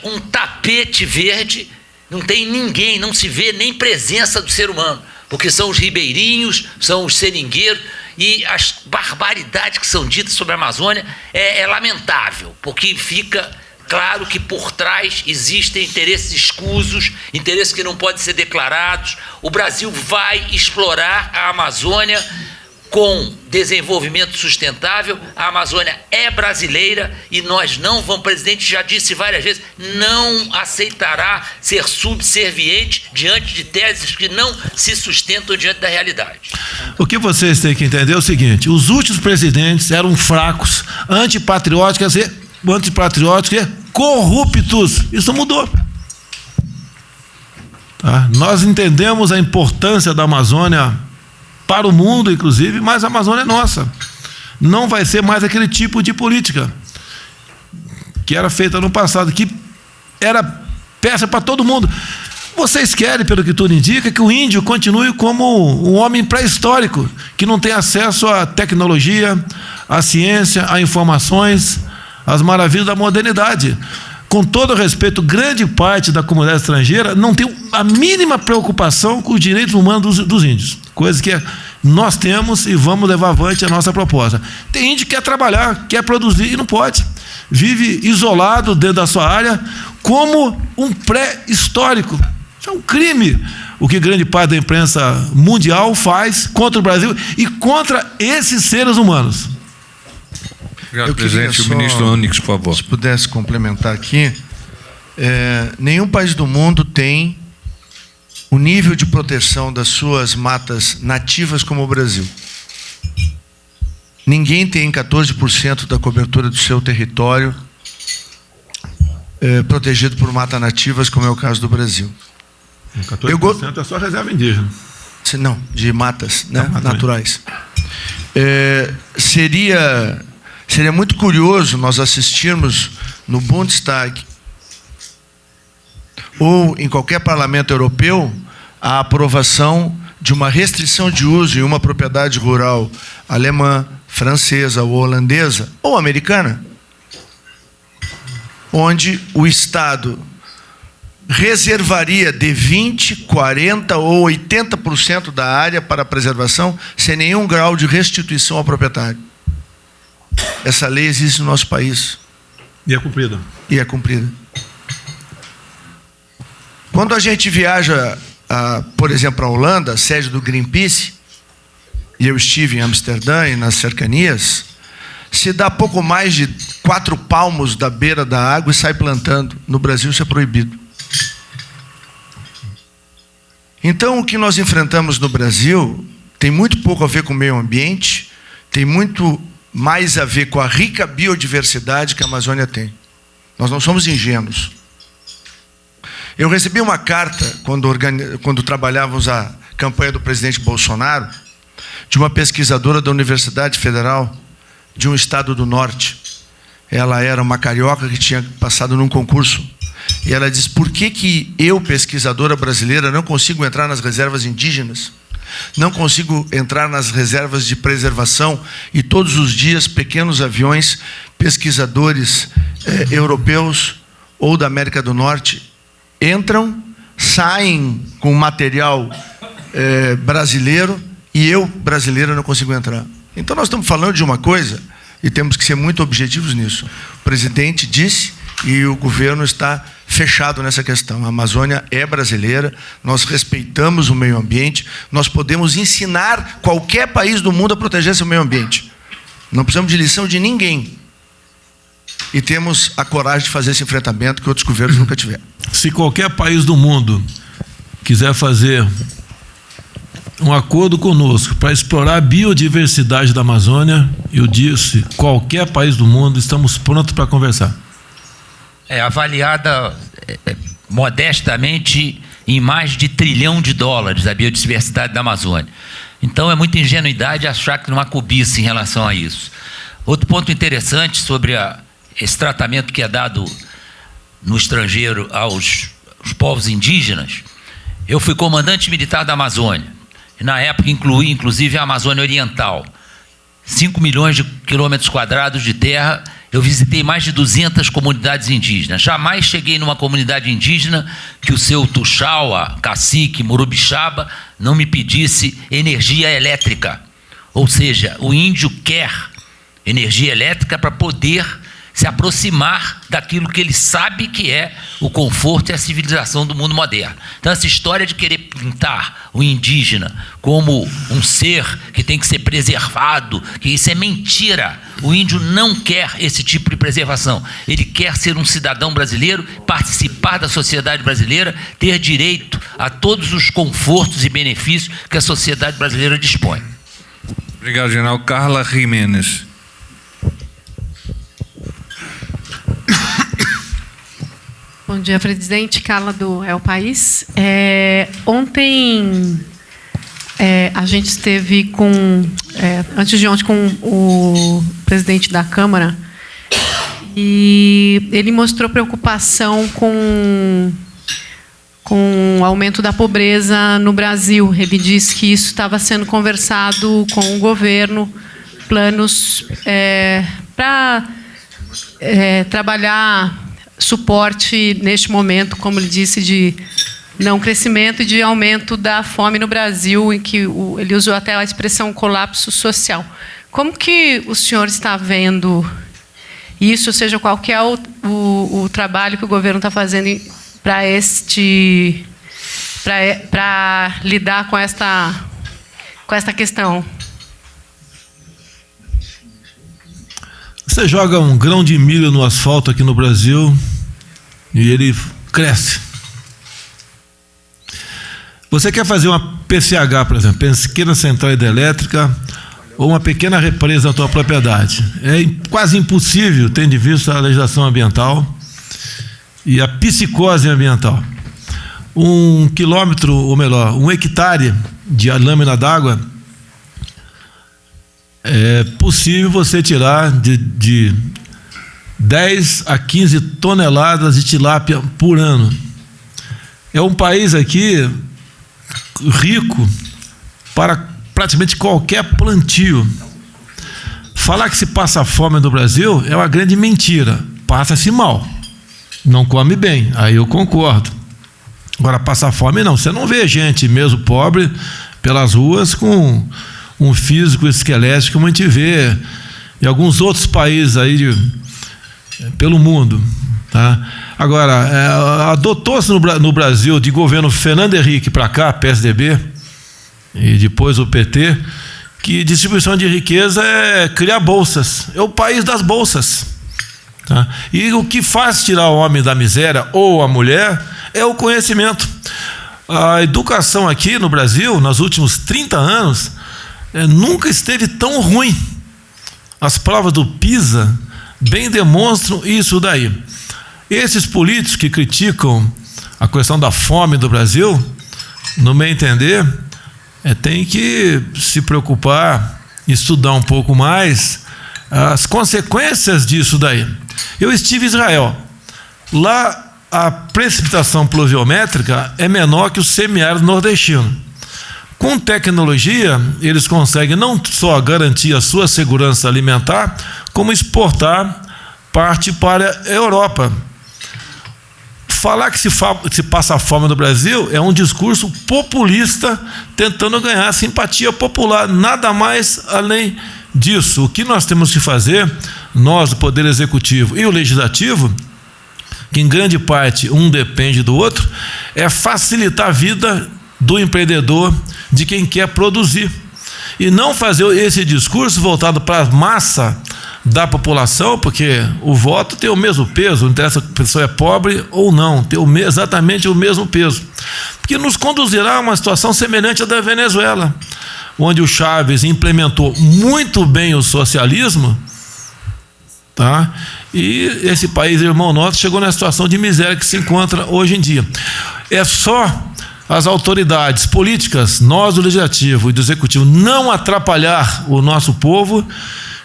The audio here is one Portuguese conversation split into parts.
um tapete verde, não tem ninguém, não se vê nem presença do ser humano, porque são os ribeirinhos, são os seringueiros, e as barbaridades que são ditas sobre a Amazônia é lamentável, porque fica claro que por trás existem interesses escusos, interesses que não podem ser declarados. O Brasil vai explorar a Amazônia com desenvolvimento sustentável. A Amazônia é brasileira e nós não vamos, o presidente já disse várias vezes, não aceitará ser subserviente diante de teses que não se sustentam diante da realidade. O que vocês têm que entender é o seguinte: os últimos presidentes eram fracos, antipatrióticos e corruptos. Isso mudou. Tá? Nós entendemos a importância da Amazônia para o mundo, inclusive, mas a Amazônia é nossa. Não vai ser mais aquele tipo de política que era feita no passado, que era peça para todo mundo. Vocês querem, pelo que tudo indica, que o índio continue como um homem pré-histórico, que não tem acesso à tecnologia, à ciência, a informações, às maravilhas da modernidade. Com todo respeito, grande parte da comunidade estrangeira não tem a mínima preocupação com os direitos humanos dos índios, coisa que nós temos e vamos levar avante a nossa proposta. Tem índio que quer trabalhar, quer produzir e não pode. Vive isolado dentro da sua área como um pré-histórico. Isso é um crime o que grande parte da imprensa mundial faz contra o Brasil e contra esses seres humanos. Obrigado, presidente. O ministro Onyx, por favor. Se pudesse complementar aqui, nenhum país do mundo tem o nível de proteção das suas matas nativas como o Brasil. Ninguém tem 14% da cobertura do seu território protegido por matas nativas, como é o caso do Brasil. 14% é só reserva indígena. Não, de matas, né, naturais. Seria muito curioso nós assistirmos no Bundestag ou em qualquer parlamento europeu a aprovação de uma restrição de uso em uma propriedade rural alemã, francesa ou holandesa ou americana, onde o Estado reservaria de 20%, 40% ou 80% da área para a preservação sem nenhum grau de restituição ao proprietário. Essa lei existe no nosso país. E é cumprida. E é cumprida. Quando a gente viaja, por exemplo, a Holanda, sede do Greenpeace, e eu estive em Amsterdã e nas cercanias, se dá pouco mais de 4 palmos da beira da água e sai plantando. No Brasil isso é proibido. Então o que nós enfrentamos no Brasil tem muito pouco a ver com o meio ambiente, tem muito mais a ver com a rica biodiversidade que a Amazônia tem. Nós não somos ingênuos. Eu recebi uma carta, quando trabalhávamos a campanha do presidente Bolsonaro, de uma pesquisadora da Universidade Federal de um estado do norte. Ela era uma carioca que tinha passado num concurso. E ela diz: por que eu, pesquisadora brasileira, não consigo entrar nas reservas indígenas? Não consigo entrar nas reservas de preservação, e todos os dias pequenos aviões, pesquisadores europeus ou da América do Norte, entram, saem com material brasileiro, e eu, brasileira, não consigo entrar. Então nós estamos falando de uma coisa, e temos que ser muito objetivos nisso. O presidente disse, e o governo está fechado nessa questão. A Amazônia é brasileira, nós respeitamos o meio ambiente, nós podemos ensinar qualquer país do mundo a proteger seu meio ambiente. Não precisamos de lição de ninguém. E temos a coragem de fazer esse enfrentamento que outros governos nunca tiveram. Se qualquer país do mundo quiser fazer um acordo conosco para explorar a biodiversidade da Amazônia, eu disse, qualquer país do mundo, estamos prontos para conversar. É avaliada modestamente em mais de $1 trilhão a biodiversidade da Amazônia. Então é muita ingenuidade achar que não há cobiça em relação a isso. Outro ponto interessante sobre esse tratamento que é dado no estrangeiro aos povos indígenas. Eu fui comandante militar da Amazônia, e na época incluí inclusive a Amazônia Oriental, 5 milhões de quilômetros quadrados de terra Eu visitei mais de 200 comunidades indígenas. Jamais cheguei numa comunidade indígena que o seu Tuxaua, cacique, Morubixaba, não me pedisse energia elétrica. Ou seja, o índio quer energia elétrica para poder se aproximar daquilo que ele sabe que é o conforto e a civilização do mundo moderno. Então, essa história de querer pintar o indígena como um ser que tem que ser preservado, que isso é mentira. O índio não quer esse tipo de preservação. Ele quer ser um cidadão brasileiro, participar da sociedade brasileira, ter direito a todos os confortos e benefícios que a sociedade brasileira dispõe. Obrigado, general. Carla Jimenez. Bom dia, presidente. Carla do El País. Ontem a gente esteve antes de ontem, com o presidente da Câmara, e ele mostrou preocupação com o aumento da pobreza no Brasil. Ele disse que isso estava sendo conversado com o governo, planos para trabalhar suporte neste momento, como ele disse, de não crescimento e de aumento da fome no Brasil, em que ele usou até a expressão colapso social. Como que o senhor está vendo isso, ou seja, qual que é o trabalho que o governo está fazendo para lidar com esta questão? Você joga um grão de milho no asfalto aqui no Brasil e ele cresce. Você quer fazer uma PCH, por exemplo, pequena central hidrelétrica, ou uma pequena represa na tua propriedade. É quase impossível, tendo em vista a legislação ambiental e a psicose ambiental. 1 quilômetro, ou melhor, 1 hectare de lâmina d'água, é possível você tirar de 10 a 15 toneladas de tilápia por ano. É um país aqui rico para praticamente qualquer plantio. Falar que se passa fome no Brasil é uma grande mentira. Passa-se mal, não come bem, aí eu concordo. Agora, passar fome não. Você não vê gente mesmo pobre pelas ruas com um físico esquelético como a gente vê em alguns outros países aí pelo mundo, tá? Agora, adotou-se no Brasil, de governo Fernando Henrique para cá, PSDB, e depois o PT, que distribuição de riqueza é criar bolsas. É o país das bolsas, tá? E o que faz tirar o homem da miséria ou a mulher é o conhecimento. A educação aqui no Brasil, nos últimos 30 anos, nunca esteve tão ruim. As provas do PISA bem demonstram isso daí. Esses políticos que criticam a questão da fome do Brasil, no meu entender, tem que se preocupar, estudar um pouco mais as consequências disso daí. Eu estive em Israel. Lá a precipitação pluviométrica é menor que o semiárido nordestino. Com tecnologia, eles conseguem não só garantir a sua segurança alimentar, como exportar parte para a Europa. Falar que se passa fome no Brasil é um discurso populista tentando ganhar simpatia popular, nada mais além disso. O que nós temos que fazer, nós, o Poder Executivo e o Legislativo, que em grande parte um depende do outro, é facilitar a vida do empreendedor, de quem quer produzir, e não fazer esse discurso voltado para a massa da população, porque o voto tem o mesmo peso, não interessa se a pessoa é pobre ou não, tem exatamente o mesmo peso, porque nos conduzirá a uma situação semelhante à da Venezuela, onde o Chávez implementou muito bem o socialismo, tá? E esse país, irmão nosso, chegou na situação de miséria que se encontra hoje em dia. É só as autoridades políticas, nós do Legislativo e do Executivo, não atrapalhar o nosso povo,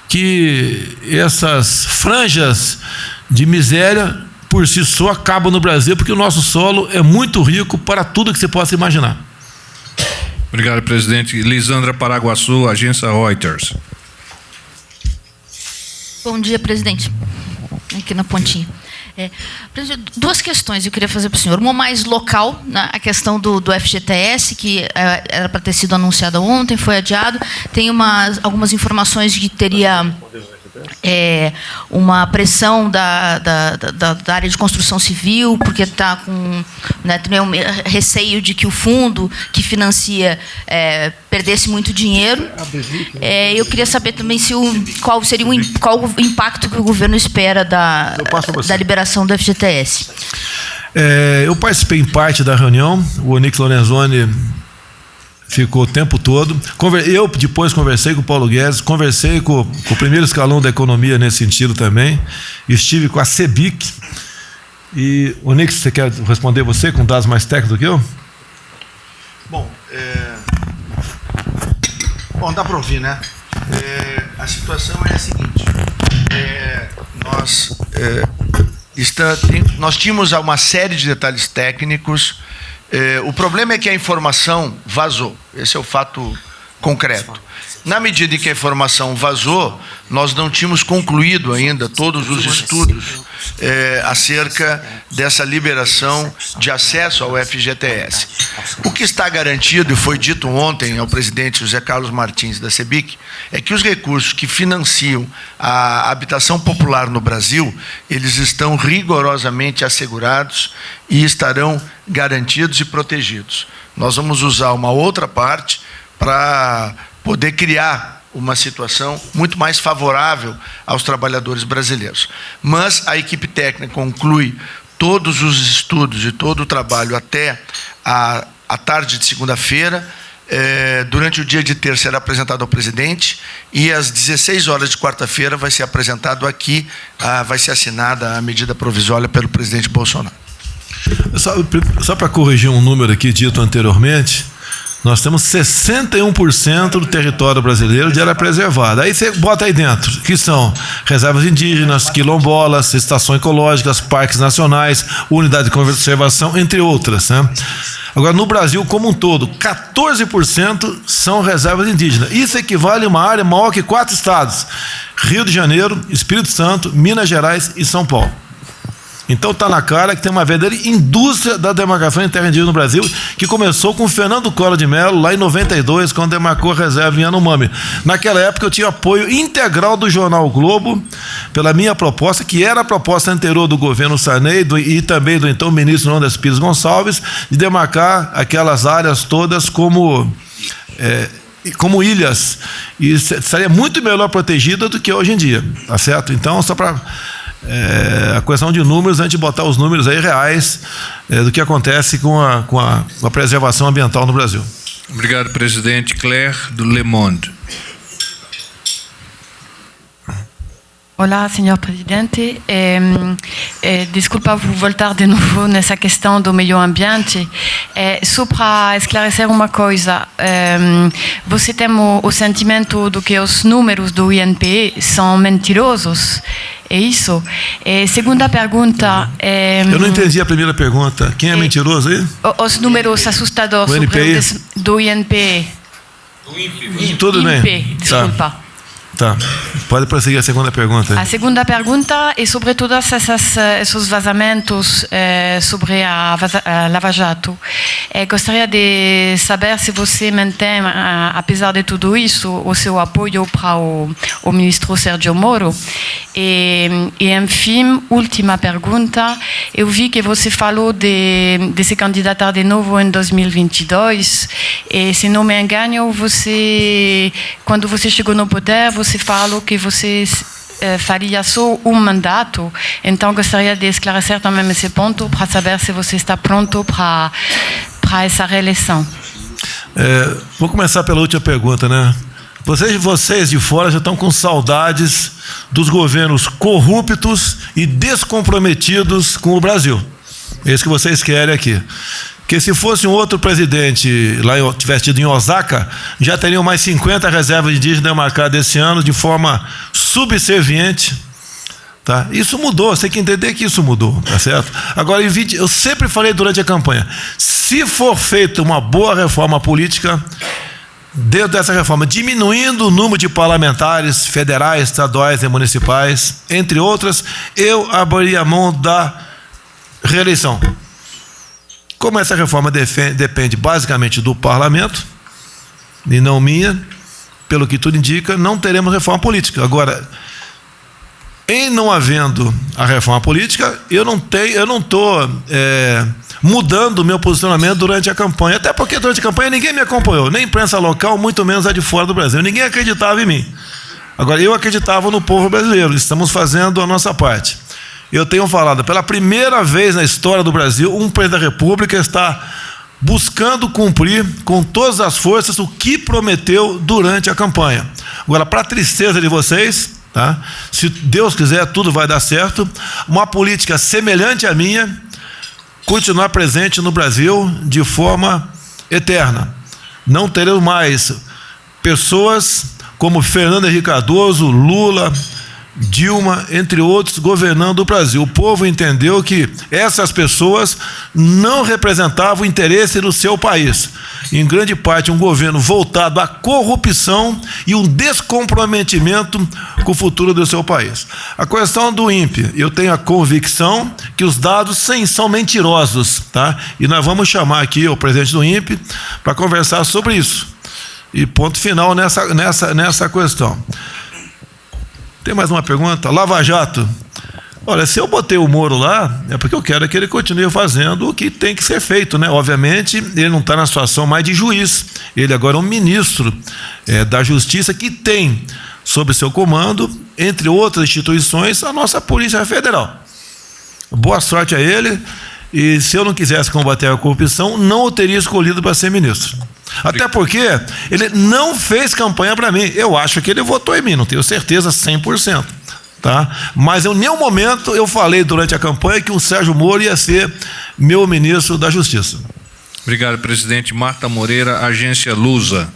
que essas franjas de miséria por si só acabam no Brasil, porque o nosso solo é muito rico para tudo que você possa imaginar. Obrigado, presidente. Lisandra Paraguaçu, agência Reuters. Bom dia, presidente. Aqui na pontinha. Duas questões eu queria fazer para o senhor. Uma mais local, né, a questão do FGTS, que era para ter sido anunciada ontem, foi adiado. Tem algumas informações de que teria uma pressão da área de construção civil, porque está com, né, tem um receio de que o fundo que financia perdesse muito dinheiro. Eu queria saber também qual o impacto que o governo espera da liberação do FGTS. Eu participei em parte da reunião, o Onyx Lorenzoni ficou o tempo todo. Eu depois conversei com o Paulo Guedes, conversei com o primeiro escalão da economia nesse sentido também. Estive com a CEBIC. E, Onyx, você quer responder você com dados mais técnicos do que eu? Bom, dá para ouvir, né? A situação é a seguinte. Nós tínhamos uma série de detalhes técnicos. O problema é que a informação vazou. Esse é o fato concreto. Na medida em que a informação vazou, nós não tínhamos concluído ainda todos os estudos acerca dessa liberação de acesso ao FGTS. O que está garantido, e foi dito ontem ao presidente José Carlos Martins da CEBIC, é que os recursos que financiam a habitação popular no Brasil, eles estão rigorosamente assegurados e estarão garantidos e protegidos. Nós vamos usar uma outra parte para poder criar uma situação muito mais favorável aos trabalhadores brasileiros. Mas a equipe técnica conclui todos os estudos e todo o trabalho até a tarde de segunda-feira. Durante o dia de terça será apresentado ao presidente e às 16 horas de quarta-feira vai ser apresentado aqui, vai ser assinada a medida provisória pelo presidente Bolsonaro. Só para corrigir um número aqui dito anteriormente, nós temos 61% do território brasileiro de área preservada. Aí você bota aí dentro, que são reservas indígenas, quilombolas, estações ecológicas, parques nacionais, unidade de conservação, entre outras, né? Agora, no Brasil como um todo, 14% são reservas indígenas. Isso equivale a uma área maior que 4 estados: Rio de Janeiro, Espírito Santo, Minas Gerais e São Paulo. Então está na cara que tem uma verdadeira indústria da demarcação em terra indígena no Brasil, que começou com Fernando Collor de Mello, lá em 92, quando demarcou a reserva em Yanomami. Naquela época eu tinha apoio integral do jornal o Globo, pela minha proposta, que era a proposta anterior do governo Sarney e também do então ministro Rondas Pires Gonçalves, de demarcar aquelas áreas todas como ilhas, e seria muito melhor protegida do que hoje em dia, tá certo? Então, só para a questão de números, antes de botar os números aí reais do que acontece com a preservação ambiental no Brasil. Obrigado, presidente. Claire, do Le Monde. Olá, senhor presidente. Desculpa vou voltar de novo nessa questão do meio ambiente. Só para esclarecer uma coisa, você tem o sentimento de que os números do INPE são mentirosos? É isso? Segunda pergunta... Eu não entendi a primeira pergunta. Quem é mentiroso aí? Os números assustadores do INPE. Tudo bem. INPE, desculpa. Tá, pode prosseguir a segunda pergunta. A segunda pergunta é sobre todos esses vazamentos sobre a Lava Jato. Gostaria de saber se você mantém, apesar de tudo isso, o seu apoio para o ministro Sérgio Moro. E enfim, última pergunta. Eu vi que você falou de se candidatar de novo em 2022. E, se não me engano, quando você chegou no poder, você falou que você faria só um mandato. Então, gostaria de esclarecer também esse ponto para saber se você está pronto para essa reeleição. Vou começar pela última pergunta, né? Vocês de fora já estão com saudades dos governos corruptos e descomprometidos com o Brasil. É isso que vocês querem aqui. Porque se fosse um outro presidente lá tivesse tido em Osaka, já teriam mais 50 reservas indígenas demarcadas esse ano de forma subserviente. Tá? Isso mudou, você tem que entender que isso mudou, tá certo? Agora, eu sempre falei durante a campanha, se for feita uma boa reforma política, dentro dessa reforma, diminuindo o número de parlamentares federais, estaduais e municipais, entre outras, eu abriria a mão da reeleição. Como essa reforma depende basicamente do parlamento, e não minha, pelo que tudo indica, não teremos reforma política. Agora, em não havendo a reforma política, eu não estou mudando o meu posicionamento durante a campanha, até porque durante a campanha ninguém me acompanhou, nem imprensa local, muito menos a de fora do Brasil. Ninguém acreditava em mim. Agora, eu acreditava no povo brasileiro, estamos fazendo a nossa parte. Eu tenho falado, pela primeira vez na história do Brasil, um presidente da República está buscando cumprir com todas as forças o que prometeu durante a campanha. Agora, para a tristeza de vocês, tá? Se Deus quiser, tudo vai dar certo, uma política semelhante à minha continuar presente no Brasil de forma eterna. Não teremos mais pessoas como Fernando Henrique Cardoso, Lula, Dilma, entre outros, governando o Brasil. O povo entendeu que essas pessoas não representavam o interesse do seu país. Em grande parte, um governo voltado à corrupção e um descomprometimento com o futuro do seu país. A questão do INPE, eu tenho a convicção que os dados são mentirosos, tá? E nós vamos chamar aqui o presidente do INPE para conversar sobre isso. E ponto final nessa questão. Tem mais uma pergunta? Lava Jato. Olha, se eu botei o Moro lá, é porque eu quero que ele continue fazendo o que tem que ser feito, né? Obviamente, ele não está na situação mais de juiz. Ele agora é um ministro da Justiça que tem, sob seu comando, entre outras instituições, a nossa Polícia Federal. Boa sorte a ele. E se eu não quisesse combater a corrupção, não o teria escolhido para ser ministro. Até porque ele não fez campanha para mim. Eu acho que ele votou em mim, não tenho certeza 100%. Tá? Mas em nenhum momento eu falei durante a campanha que o Sérgio Moro ia ser meu ministro da Justiça. Obrigado, presidente. Marta Moreira, Agência Lusa.